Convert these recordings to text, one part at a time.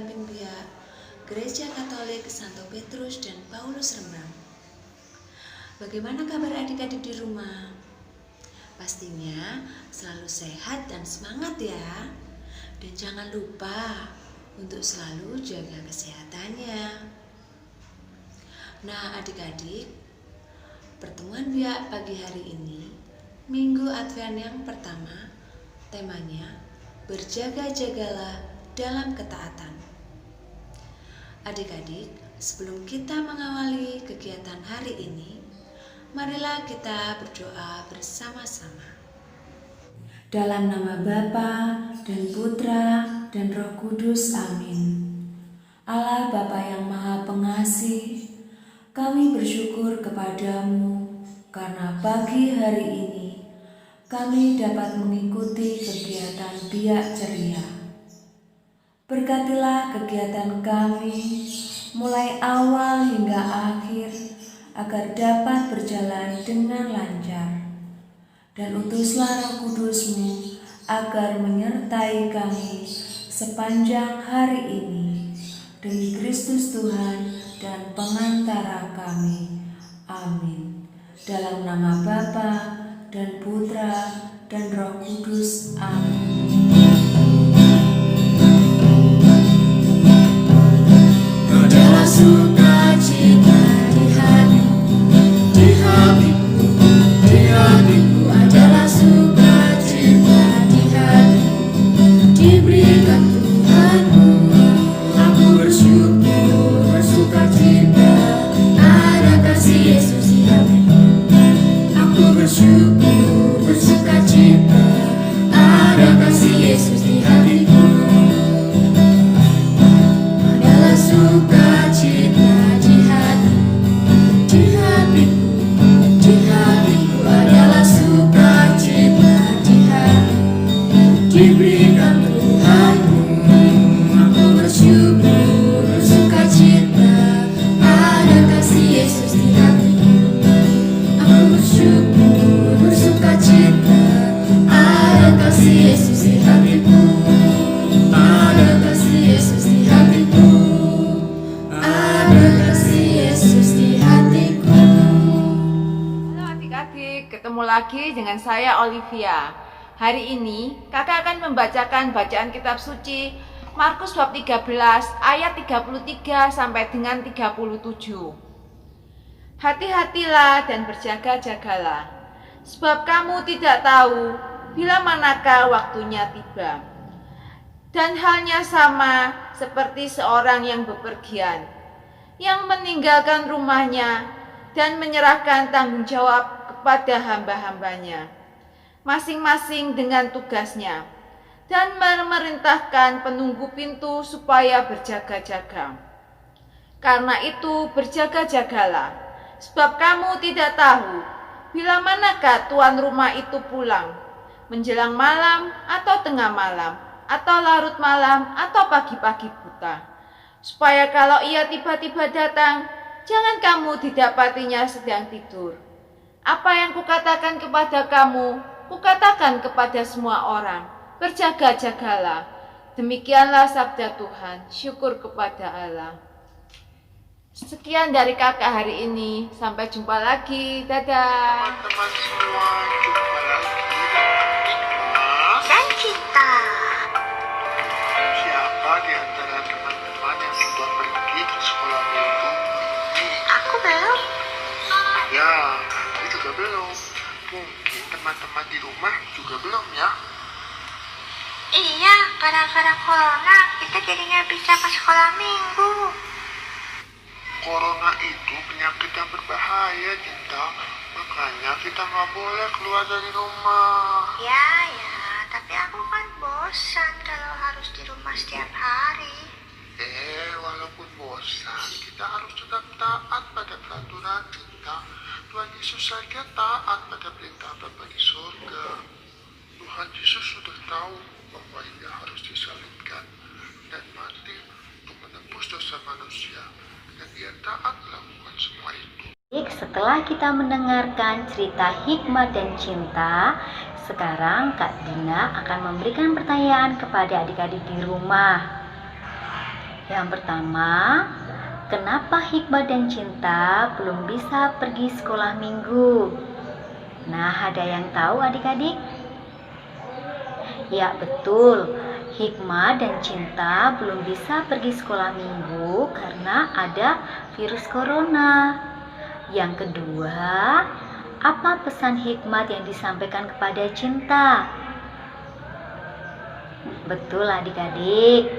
pendamping pihak Gereja Katolik Santo Petrus dan Paulus Rembang. Bagaimana kabar adik-adik di rumah? Pastinya selalu sehat dan semangat ya. Dan jangan lupa untuk selalu jaga kesehatannya. Nah adik-adik, pertemuan biak pagi hari ini, Minggu Advent yang pertama, temanya berjaga-jagalah dalam ketaatan. Adik-adik, sebelum kita mengawali kegiatan hari ini, marilah kita berdoa bersama-sama. Dalam nama Bapa dan Putra dan Roh Kudus, amin. Allah Bapa yang Maha Pengasih, kami bersyukur kepadamu karena pagi hari ini kami dapat mengikuti kegiatan biak ceria. Berkatilah kegiatan kami mulai awal hingga akhir agar dapat berjalan dengan lancar. Dan utuslah Roh Kudus-Mu agar menyertai kami sepanjang hari ini. Demi Kristus Tuhan dan pengantara kami. Amin. Dalam nama Bapa dan Putra dan Roh Kudus. Amin. Adalah sukacita di hatiku adalah sukacita di hatiku, diberikan Tuhanmu. Aku bersyukur, bersukacita, ada kasih Yesus di hatiku. Aku bersyukur, bersukacita, ada kasih Yesus di hatiku. Adalah sukacita di hatiku adalah sukacita di hatiku, diberikan Tuhanmu. Aku bersyukur, bersukacita, ada kasih Yesus di hatiku. Aku bersyukur, bersukacita, ada kasih Yesus di hatiku. Ada kasih Yesus di hatiku. Ada kasih Yesus di hatiku. Halo adik-adik, ketemu lagi dengan saya Olivia. Hari ini kakak akan membacakan bacaan kitab suci Markus bab 13 ayat 33 sampai dengan 37. Hati-hatilah dan berjaga-jagalah, sebab kamu tidak tahu bila manakah waktunya tiba. Dan halnya sama seperti seorang yang bepergian, yang meninggalkan rumahnya dan menyerahkan tanggung jawab kepada hamba-hambanya, masing-masing dengan tugasnya, dan memerintahkan penunggu pintu supaya berjaga-jaga. Karena itu berjaga-jagalah, sebab kamu tidak tahu bila manakah tuan rumah itu pulang, menjelang malam atau tengah malam, atau larut malam atau pagi-pagi buta, supaya kalau ia tiba-tiba datang, jangan kamu didapatinya sedang tidur. Apa yang kukatakan kepada kamu, kukatakan kepada semua orang, berjaga-jagalah. Demikianlah sabda Tuhan, syukur kepada Allah. Sekian dari kakak hari ini, sampai jumpa lagi, dadah. Teman-teman semua, jumpa lagi dan Cinta. Siapa di antara teman-teman yang sudah pergi ke sekolah minggu ini? Aku belum. Ya, aku juga belum. Mungkin teman-teman di rumah juga belum ya. Iya, gara-gara corona kita jadi nggak bisa ke sekolah minggu. Corona itu penyakit yang berbahaya, Cinta. Makanya kita nggak boleh keluar dari rumah. Ya, tapi aku kan bosan kalau harus di rumah setiap hari. Walaupun bosan, kita harus tetap taat pada peraturan kita. Tuhan Yesus saja taat pada perintah Bapa di surga. Tuhan Yesus sudah tahu bahwa ia harus disalibkan dan mati untuk menebus dosa manusia. Dan dia taat melakukan semua itu. Setelah kita mendengarkan cerita hikmat dan cinta, sekarang Kak Dina akan memberikan pertanyaan kepada adik-adik di rumah. Yang pertama, kenapa Hikmah dan Cinta belum bisa pergi sekolah minggu? Nah, ada yang tahu adik-adik? Ya, betul. Hikmah dan Cinta belum bisa pergi sekolah minggu karena ada virus corona. Yang kedua, apa pesan hikmat yang disampaikan kepada Cinta? Betul adik-adik.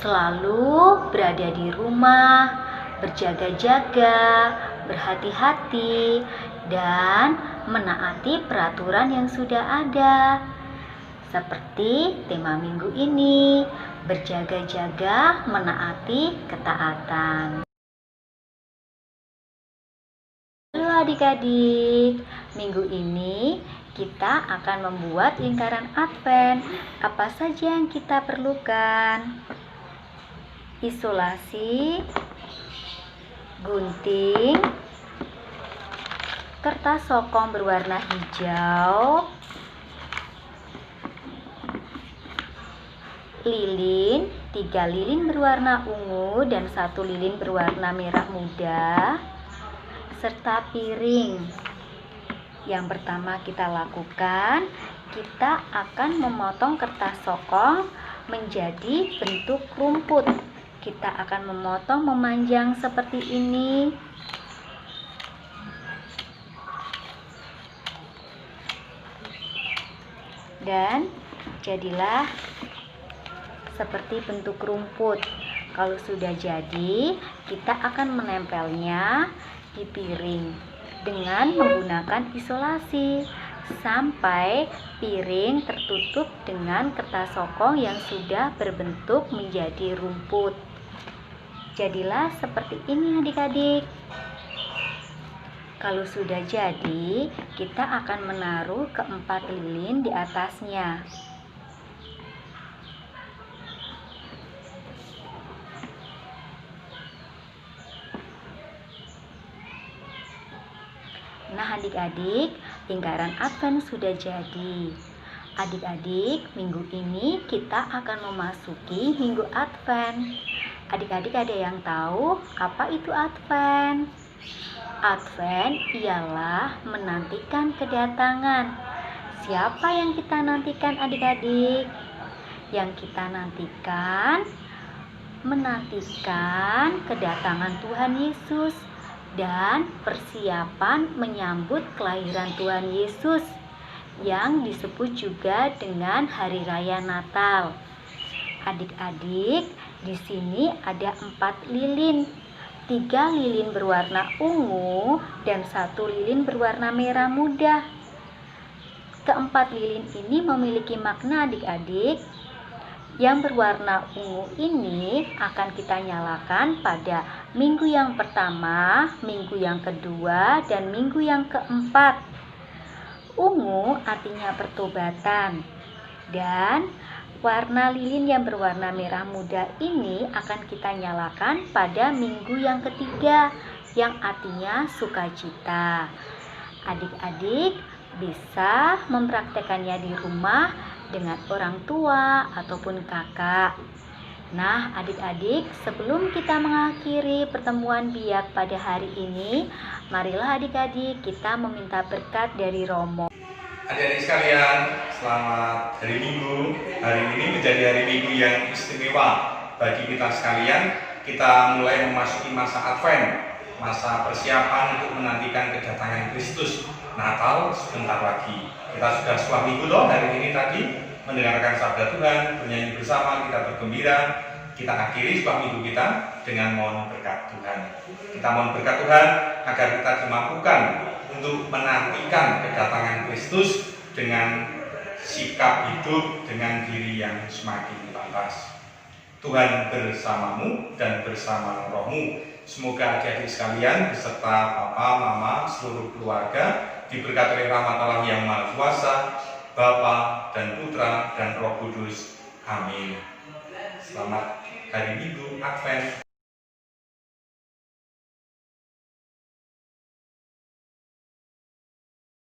Selalu berada di rumah, berjaga-jaga, berhati-hati, dan menaati peraturan yang sudah ada. Seperti tema minggu ini, berjaga-jaga menaati ketaatan. Halo adik-adik, minggu ini kita akan membuat lingkaran Advent. Apa saja yang kita perlukan? Isolasi, gunting, kertas sokong berwarna hijau, lilin, 3 lilin berwarna ungu dan 1 lilin berwarna merah muda, serta piring. Yang pertama kita lakukan, kita akan memotong kertas sokong menjadi bentuk rumput. Kita akan memotong memanjang seperti ini. Dan jadilah seperti bentuk rumput. Kalau sudah jadi, kita akan menempelnya di piring dengan menggunakan isolasi sampai piring tertutup dengan kertas sokong yang sudah berbentuk menjadi rumput. Jadilah seperti ini adik-adik. Kalau sudah jadi, kita akan menaruh keempat lilin di atasnya. Nah adik-adik, lingkaran Advent sudah jadi. Adik-adik, minggu ini kita akan memasuki minggu Advent. Adik-adik ada yang tahu apa itu Advent? Advent ialah menantikan kedatangan. Siapa yang kita nantikan adik-adik? Yang kita nantikan, menantikan kedatangan Tuhan Yesus dan persiapan menyambut kelahiran Tuhan Yesus yang disebut juga dengan Hari Raya Natal. Adik-adik, di sini ada 4 lilin. 3 lilin berwarna ungu dan 1 lilin berwarna merah muda. Keempat lilin ini memiliki makna adik-adik. Yang berwarna ungu ini akan kita nyalakan pada minggu yang pertama, minggu yang kedua, dan minggu yang keempat. Ungu artinya pertobatan. Dan warna lilin yang berwarna merah muda ini akan kita nyalakan pada minggu yang ketiga, yang artinya sukacita. Adik-adik bisa mempraktekannya di rumah dengan orang tua ataupun kakak. Nah, adik-adik, sebelum kita mengakhiri pertemuan biak pada hari ini, marilah adik-adik kita meminta berkat dari Romo. Adik-adik sekalian, selamat hari Minggu. Hari ini menjadi hari Minggu yang istimewa bagi kita sekalian. Kita mulai memasuki masa Advent, masa persiapan untuk menantikan kedatangan Kristus. Natal sebentar lagi. Kita sudah sekolah minggu loh hari ini tadi, mendengarkan sabda Tuhan, bernyanyi bersama, kita bergembira. Kita akhiri sekolah minggu kita dengan mohon berkat Tuhan. Kita mohon berkat Tuhan agar kita dimampukan untuk menantikan kedatangan Kristus dengan sikap hidup dengan diri yang semakin pantas. Tuhan bersamamu dan bersama rohmu. Semoga adik-adik sekalian beserta papa, mama, seluruh keluarga diberkati oleh rahmat Allah yang Maha Kuasa, Bapa dan Putra dan Roh Kudus. Amin. Selamat hari Minggu Advent.